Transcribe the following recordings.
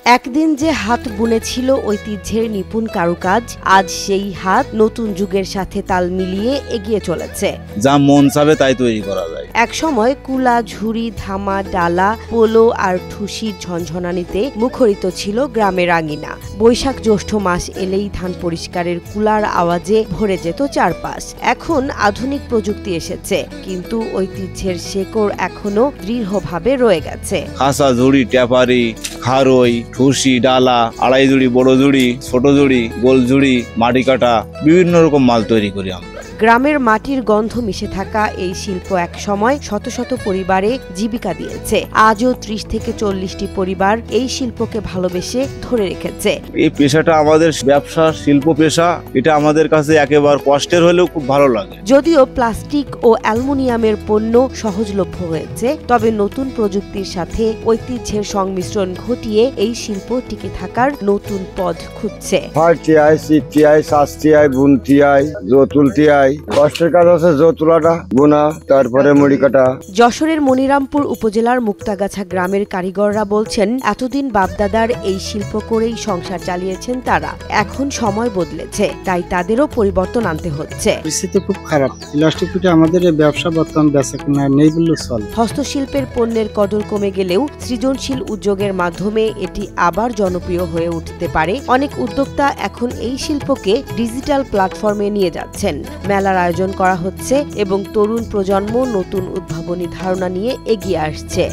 একদিন যে হাত বুনেছিল ঐতিহ্যের নিপুণ কারুকাজ, আজ সেই হাত নতুন যুগের সাথে তাল মিলিয়ে এগিয়ে চলেছে। যা মন চাবে তাই তৈরি করা যায়। একসময় কুলা, ঝুড়ি, ধামা, ডালা, পোলো আর ঠুসির ঝনঝনানিতে মুখরিত ছিল গ্রামের আঙিনা। বৈশাখ জ্যৈষ্ঠ মাস এলেই ধান পরিষ্কারের কুলার আওয়াজে ভরে যেত চারপাশ। এখন আধুনিক প্রযুক্তি এসেছে, কিন্তু ঐতিহ্যের শেকড় এখনো দৃঢ়ভাবে রয়ে গেছে। খাসা, ঝুড়ি, ট্যাপারি, খারই, ঠুসি, ডালা, আড়াই ঝুড়ি, বড় ঝুড়ি, ছোট ঝুড়ি, গোল ঝুড়ি, মাটি কাটা, বিভিন্ন রকম মাল তৈরি করি আমরা। গ্রামের মাটির গন্ধ মিশে থাকা এই শিল্প এক সময় শত শত পরিবারে জীবিকা দিয়েছে। আজও 30 থেকে 40টি পরিবার এই শিল্পকে ভালোবেসে ধরে রেখেছে। এই পেশাটা আমাদের ব্যবসা, শিল্প পেশা, এটা আমাদের কাছে একেবারে কষ্টের হলেও খুব ভালো লাগে। যদিও প্লাস্টিক ও অ্যালুমিনিয়ামের পণ্য সহজলভ্য হয়েছে, তবে নতুন প্রযুক্তির সাথে ঐতিহ্যের সংমিশ্রণ ঘটিয়ে এই শিল্প টিকে থাকার নতুন পথ খুঁজছে। টিআই, সিটিআই, সাসটিআই, বুনটিআই, জতুলটিআই, কষ্টের কাজ আছে জতুলাটা, বোনা, তারপরে মুড়ি কাটা। যশোরের মনিরামপুর উপজেলার মুক্তাগাছা গ্রামের কারিগররা বলছেন, এতদিন বাপদাদার এই শিল্প করেই সংসার চালিয়েছেন তারা। এখন সময় বদলেছে, তাই তাদেরও পরিবর্তন আনতে হচ্ছে। পরিস্থিতি খুব খারাপ। প্লাস্টিক পিঠে আমাদের এই ব্যবসা বর্তমান বেচাকেনা নেই বললেও চলে। হস্তশিল্পের পণ্যের কদর কমে গেলেও সৃজনশীল উদ্যোগের মাধ্যমে এটি আবার জনপ্রিয় হয়ে উঠতে পারে। অনেক উদ্যোক্তা এখন এই শিল্পকে ডিজিটাল প্ল্যাটফর্মে নিয়ে যাচ্ছেন। মেলার আয়োজন করা হচ্ছে এবং তরুণ প্রজন্ম নতুন উদ্ভাবনী ধারণা নিয়ে এগিয়ে আসছে।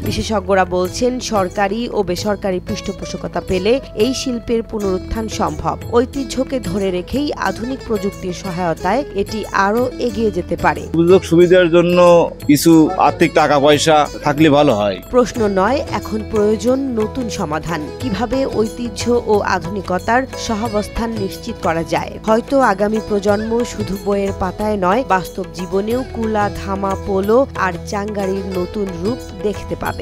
বিশেষজ্ঞরা বলছেন, সরকারি ও বেসরকারি পৃষ্ঠপোষকতা পেলে এই শিল্পের পুনরুত্থান সম্ভব। ঐতিহ্যকে ধরে রেখেই আধুনিক প্রযুক্তির সহায়তায় এটি আরও এগিয়ে যেতে পারে। সুযোগ সুবিধার জন্য কিছু আর্থিক টাকা পয়সা থাকলে ভালো হয়। প্রশ্ন নয়, এখন প্রয়োজন নতুন সমাধান। কিভাবে ঐতিহ্য ও আধুনিকতার সহাবস্থান নিশ্চিত করা যায়? হয়তো আগামী প্রজন্ম শুধু বইয়ের পাতায় নয়, বাস্তব জীবনেও কুলা, ধামা, পোলো আর চাঙ্গারির নতুন রূপ দেখতে পাবে।